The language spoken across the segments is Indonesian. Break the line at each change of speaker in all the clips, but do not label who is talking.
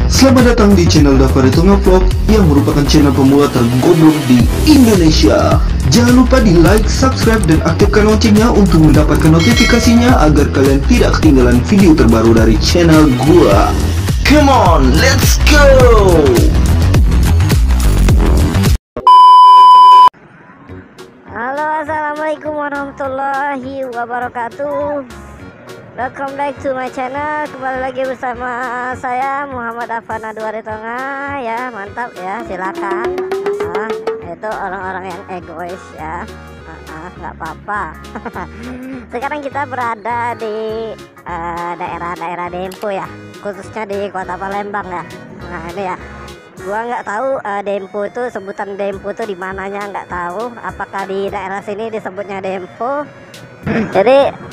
Selamat datang di channel Davarito Ngevlog yang merupakan channel pemula tergoblok di Indonesia. Jangan lupa di like, subscribe, dan aktifkan loncengnya untuk mendapatkan notifikasinya agar kalian tidak ketinggalan video terbaru dari channel gua. Come on, let's go!
Halo, assalamualaikum warahmatullahi wabarakatuh. Welcome back to my channel. Kembali lagi bersama saya Muhammad Afana Duaritonga. Ya, mantap ya, silakan. Itu orang-orang yang egois ya. Nggak apa-apa. Sekarang kita berada di daerah-daerah Dempo ya, khususnya di Kota Palembang ya. Nah ini ya, gua nggak tahu Dempo itu, sebutan Dempo itu di mananya nggak tahu. Apakah di daerah sini disebutnya Dempo? Jadi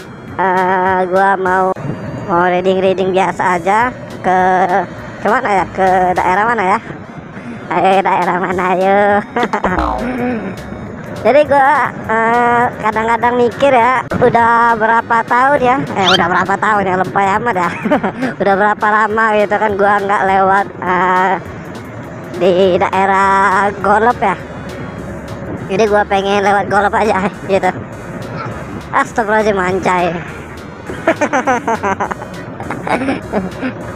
gua mau reading biasa aja ke mana ya, ke daerah mana ya, daerah mana ayo. Jadi gua kadang-kadang mikir ya, udah berapa tahun ya, lebay amat ya. Udah berapa lama gitu kan gua nggak lewat di daerah Golop ya. Jadi gua pengen lewat Golop aja gitu. Astagfirullahaladzim, anjay.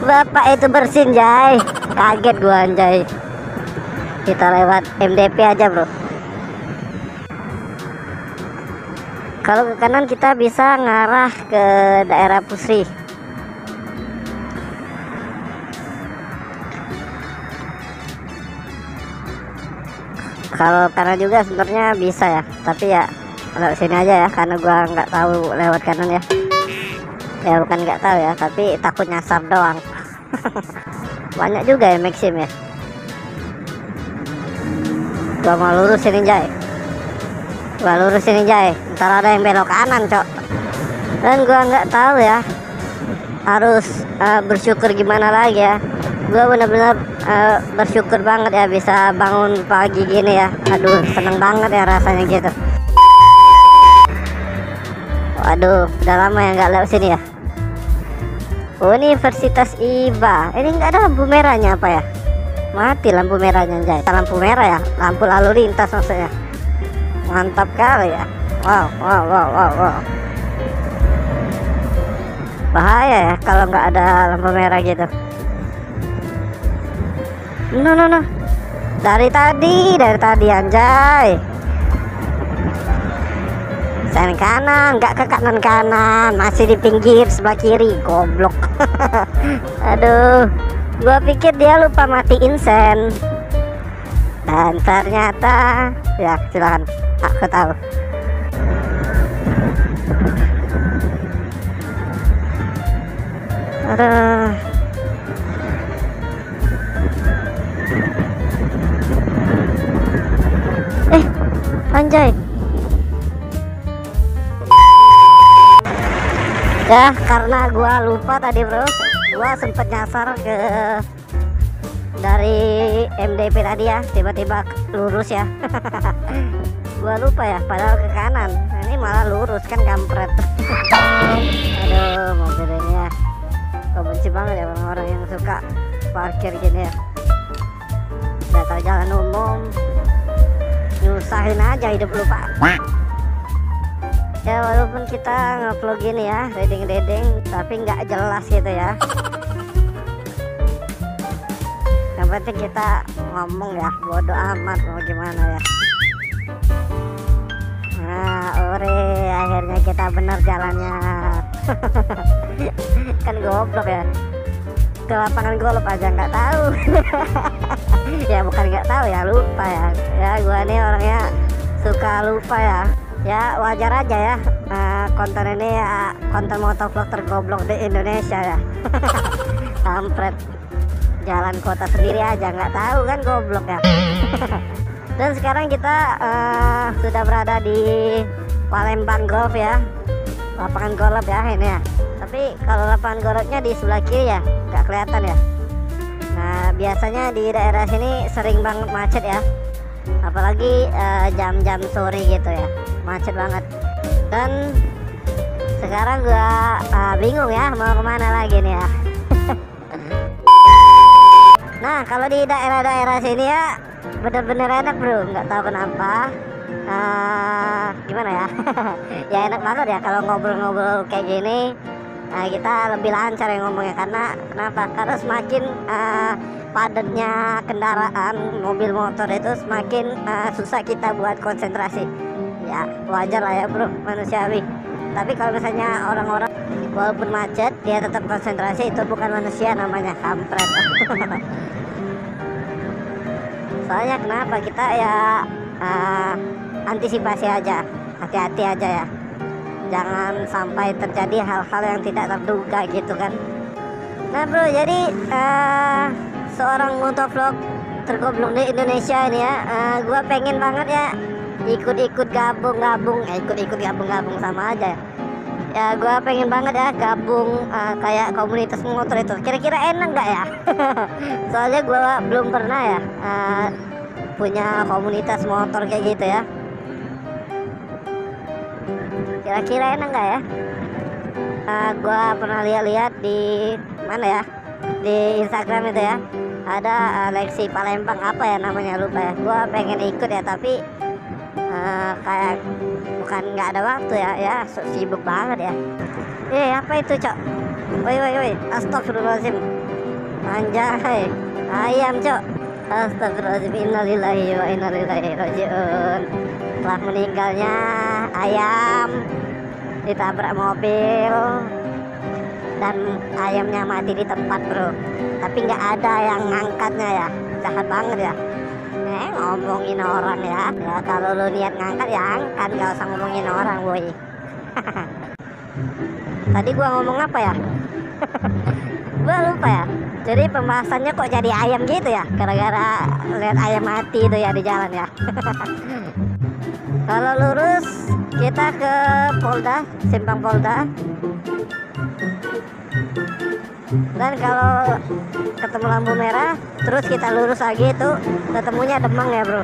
Bapak itu bersin, jay. Kaget gua, anjay. Kita lewat MDP aja, bro. Kalau ke kanan kita bisa ngarah ke daerah Pusri. Kalau kanan juga sebenarnya bisa ya, tapi ya lewat sini aja ya, karena gua nggak tahu lewat kanan ya. Ya bukan nggak tahu ya, tapi takut nyasar doang. Banyak juga ya Maxim ya. Gua mau lurus ini, jay. Ntar ada yang belok kanan, cok. Dan gua nggak tahu ya harus bersyukur gimana lagi ya. Gua bener-bener bersyukur banget ya bisa bangun pagi gini ya. Aduh, seneng banget ya rasanya gitu. Waduh, udah lama ya nggak lewat sini ya. Universitas IBA. Ini nggak ada lampu merahnya apa ya? Mati lampu merahnya, jay. Lampu merah ya, lampu lalu lintas maksudnya. Mantap kali ya. Wow. Bahaya ya kalau nggak ada lampu merah gitu. No. Dari tadi anjay. Sen kanan, nggak ke kanan, masih di pinggir sebelah kiri, goblok. Aduh, gua pikir dia lupa matiin sen, dan ternyata ya silakan, aku tahu. Aduh. Anjay. Ya, karena gua lupa tadi, bro. Gua sempet nyasar ke dari MDP tadi ya, tiba-tiba lurus ya. Gua lupa ya, padahal ke kanan. Nah, ini malah lurus kan, kampret. Aduh, mobil ini ya. Gua benci banget ya orang-orang yang suka parkir gini ya. Udah tahu jalan umum, nyusahin aja hidup lu, Pak. Ya walaupun kita ngevlog gini ya, reading tapi nggak jelas gitu ya. Yang penting kita ngomong ya, bodo amat mau gimana ya. Nah, akhirnya kita bener jalannya. Kan goblok ya, ke lapangan Golop aja nggak tahu. Ya bukan nggak tahu ya, lupa ya. Ya gua nih orangnya suka lupa ya. Ya wajar aja ya, konten ini ya konten motovlog tergoblok di Indonesia ya. Kampret, jalan kota sendiri aja nggak tahu kan, goblok ya. Dan sekarang kita sudah berada di Palembang Golf ya, lapangan golf ya ini ya. Tapi kalau lapangan golfnya di sebelah kiri ya, nggak kelihatan ya. Nah biasanya di daerah sini sering banget macet ya, apalagi jam-jam sore gitu ya, macet banget. Dan sekarang gua bingung ya mau kemana lagi nih ya. Nah, kalau di daerah-daerah sini ya bener-bener enak bro, nggak tahu kenapa. Gimana ya? Ya enak banget ya kalau ngobrol-ngobrol kayak gini. Kita lebih lancar ya ngomongnya, karena kenapa? Karena semakin padatnya kendaraan mobil motor itu semakin susah kita buat konsentrasi. Ya wajar lah ya bro, manusiawi. Tapi kalau misalnya orang-orang walaupun macet dia tetap konsentrasi, itu bukan manusia, namanya kampret. Soalnya kenapa, kita ya antisipasi aja, hati-hati aja ya, jangan sampai terjadi hal-hal yang tidak terduga gitu kan. Nah bro, jadi seorang motovlog tergoblok di Indonesia ini ya, gua pengen banget ya ikut-ikut gabung-gabung sama aja ya. Ya gua pengen banget ya gabung kayak komunitas motor itu. Kira-kira enak nggak ya? Soalnya gua belum pernah ya punya komunitas motor kayak gitu ya. Kira-kira enak nggak ya? Gua pernah lihat di mana ya, di Instagram itu ya, ada Lexi Palembang apa ya namanya, lupa ya. Gua pengen ikut ya, tapi kayak bukan nggak ada waktu ya sibuk banget ya. Apa itu cok? Woi, astagfirullahaladzim, anjay, ayam cok, astagfirullahaladzim, innalillahi wa inna ilaihi rajiun. Telah meninggalnya ayam ditabrak mobil dan ayamnya mati di tempat bro, tapi nggak ada yang ngangkatnya ya. Jahat banget ya. Ngomongin orang ya kalau lu niat ngangkat ya angkat, nggak usah ngomongin orang boy. Tadi gua ngomong apa ya? Gua lupa ya. Jadi pembahasannya kok jadi ayam gitu ya, gara-gara lihat ayam mati itu ya di jalan ya. Kalau lurus kita ke Polda, simpang Polda. Dan kalau ketemu lampu merah terus kita lurus lagi, itu ketemunya Demang ya bro.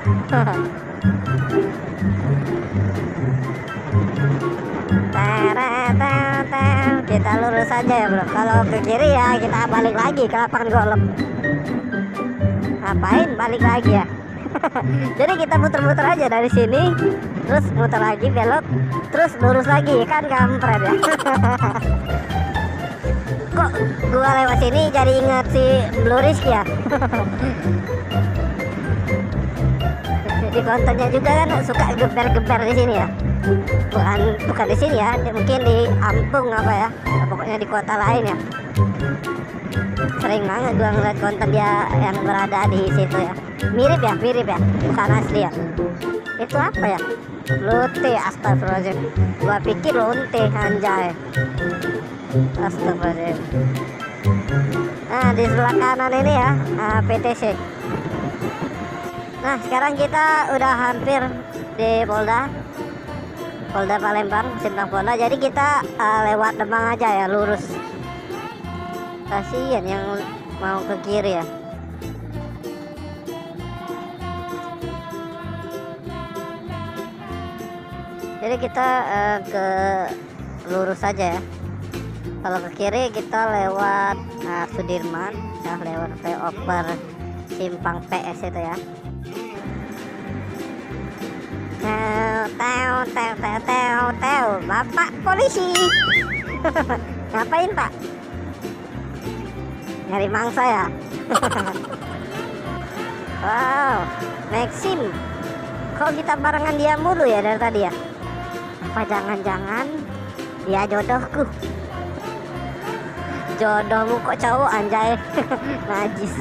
Kita lurus aja ya bro. Kalau ke kiri ya kita balik lagi ke lapangan golf. Ngapain balik lagi ya? Jadi kita muter-muter aja dari sini, terus muter lagi belok, terus lurus lagi, kan kampret ya. Kok gua lewat sini jadi ingat si Blue Rizky ya. Di kontennya juga kan suka geber-geber di sini ya. Bukan di sini ya, mungkin di Ampung apa ya, pokoknya di kota lain ya. Sering banget gua ngeliat konten dia yang berada di situ ya. Mirip ya, bukan asli ya. Itu apa ya? Lote, astagfirullahaladzim. Gua pikir lonte, anjay. Astagfirullahaladzim. Nah di sebelah kanan ini ya PTC. Nah sekarang kita udah hampir di Polda Palembang, simpang Polda. Jadi kita lewat Demang aja ya, lurus. Kasian yang mau ke kiri ya. Jadi kita ke lurus aja ya. Kalau ke kiri kita lewat Sudirman, ya lewat flyover simpang PS itu ya. Teo, Bapak polisi. Ngapain Pak? Nyari mangsa ya. Wow, Maxim, kok kita barengan dia mulu ya dari tadi ya? Apa jangan-jangan dia jodohku? Jodohmu kok cowok, anjay. Najis.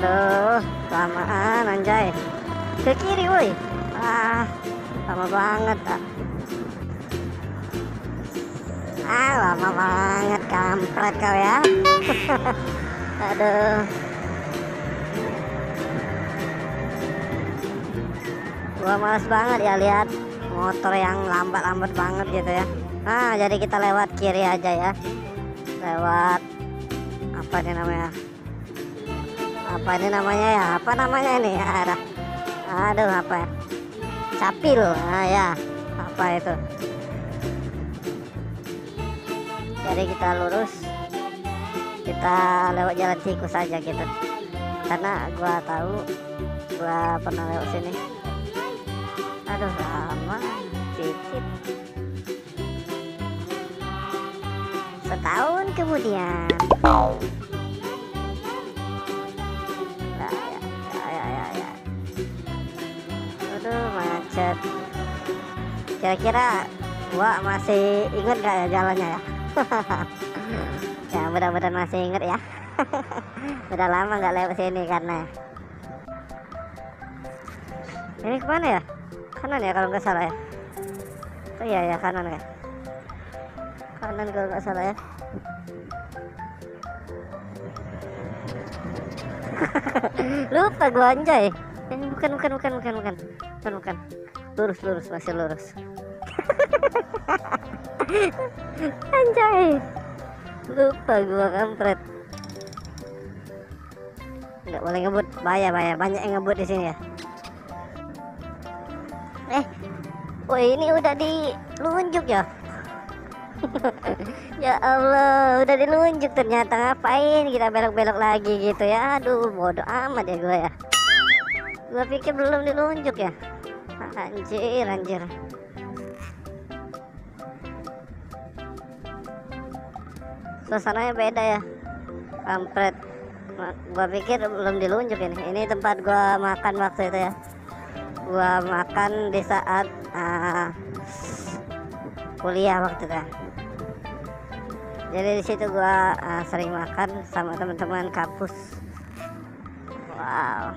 Aduh, lamaan anjay. Ke kiri woi. Lama banget lama banget, kampret kau ya. Aduh. Gua males banget ya lihat motor yang lambat-lambat banget gitu ya. Jadi kita lewat kiri aja ya. Lewat apa ini namanya? Apa namanya ini? Aduh, apa ya? Capil. Ya. Apa itu? Jadi kita lurus. kita lewat jalan tikus aja gitu, karena gua tahu, gua pernah lewat sini. Aduh lama, cicit. Setahun kemudian. Ya. Aduh macet. Kira-kira gua masih inget gak ya jalannya ya? Ya mudah-mudahan masih inget ya. Udah lama nggak lewat sini karena ini kemana ya? Kanan ya kalau nggak salah ya. Oh iya ya, kanan ya. Kanan kalau nggak salah ya. Lupa gua anjay. Bukan. Lurus, masih lurus. Anjay. Lupa gua, kampret. Nggak boleh ngebut, bahaya, banyak yang ngebut di sini ya. Oh ini udah dilunjuk ya. Ya Allah, udah dilunjuk ternyata. Ngapain kita belok-belok lagi gitu ya? Aduh, bodoh amat ya gue ya. Gue pikir belum dilunjuk ya. Anjir. Suasananya beda ya, kampret. Gua pikir belum dilunjuk ini. Ini tempat gua makan waktu itu ya. Gua makan di saat kuliah waktu itu. Jadi di situ gua sering makan sama teman-teman kampus. Wow.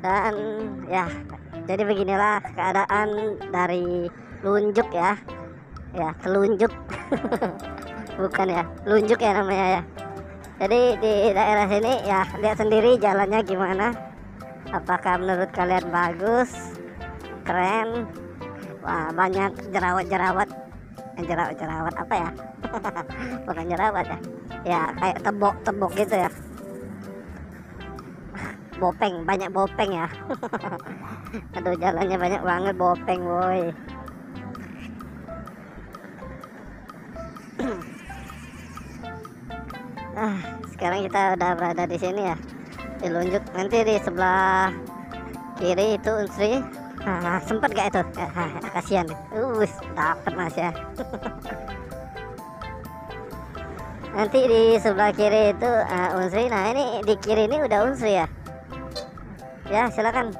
Dan ya, jadi beginilah keadaan dari lunjuk ya. Ya, telunjuk. Bukan ya, lunjuk ya namanya ya. Jadi di daerah sini ya, lihat sendiri jalannya gimana. Apakah menurut kalian bagus, keren? Wah, banyak jerawat apa ya? Bukan jerawat ya. Ya kayak tembok gitu ya. Banyak bopeng ya. Aduh, jalannya banyak banget bopeng boy. Sekarang kita udah berada di sini ya, dilunjuk. Nanti di sebelah kiri itu Unsri. Sempet gak itu? Kasihan. Dapet mas ya. Nanti di sebelah kiri itu Unsri. Nah ini di kiri ini udah Unsri ya. Ya silakan.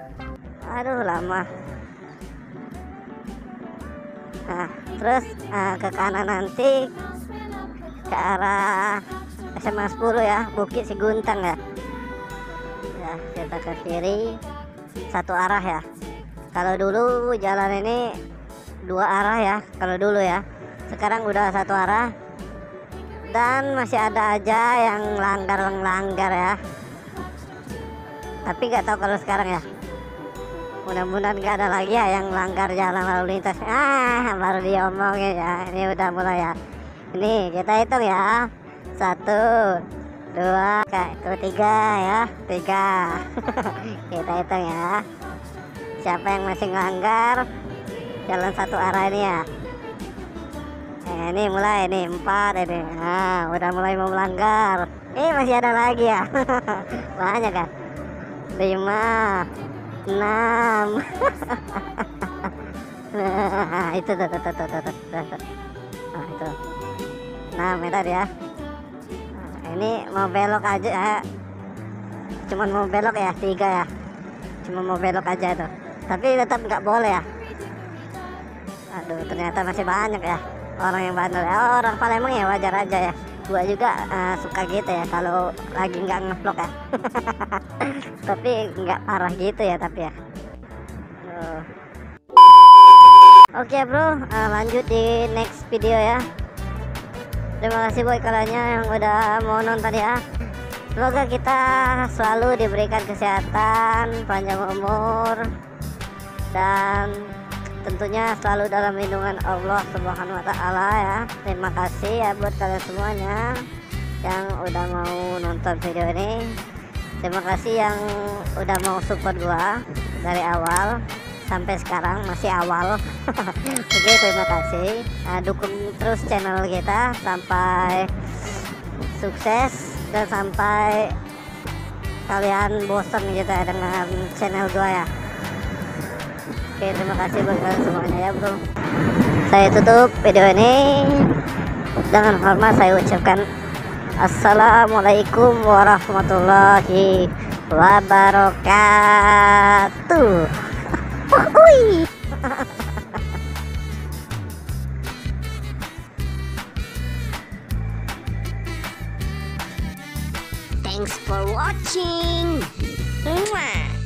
Aduh lama. Terus ke kanan nanti ke arah SMA 10 ya, Bukit Siguntang ya. Ya, kita ke kiri satu arah ya. Kalau dulu jalan ini dua arah ya, kalau dulu ya. Sekarang udah satu arah. Dan masih ada aja yang langgar ya. Tapi nggak tahu kalau sekarang ya. Mudah-mudahan nggak ada lagi ya yang langgar jalan lalu lintas. Baru diomongin ya. Ini udah mulai ya. Ini kita hitung ya. 1, 2, 3 ya. 3. Kita hitung ya. Siapa yang masih ngelanggar jalan satu arah ini ya. Ini mulai nih 4 ini. Udah mulai mau melanggar. Masih ada lagi ya. Banyak kan. 5, 6. Itu tuh. Itu 6 meter ya. Ini mau belok aja ya. Cuman mau belok ya 3 ya. Cuma mau belok aja itu. Tapi tetap nggak boleh ya. Aduh, ternyata masih banyak ya orang yang bandel ya. Orang Palembang ya wajar aja ya. Gua juga suka gitu ya kalau lagi nggak ngevlog ya. Tapi nggak parah gitu ya tapi ya. Oke bro, lanjut di next video ya. Terima kasih buat kalian yang udah mau nonton ya. Semoga kita selalu diberikan kesehatan, panjang umur, dan tentunya selalu dalam lindungan Allah Subhanahu wa Ta'ala ya. Terima kasih ya buat kalian semuanya yang udah mau nonton video ini. Terima kasih yang udah mau support gua dari awal sampai sekarang masih awal. Oke, terima kasih. Dukung terus channel kita sampai sukses dan sampai kalian bosan gitu ya dengan channel gua ya. Oke, terima kasih buat kalian semuanya ya bro. Saya tutup video ini. Dengan hormat saya ucapkan assalamualaikum warahmatullahi wabarakatuh. Wuih. Thanks for watching. Mwah.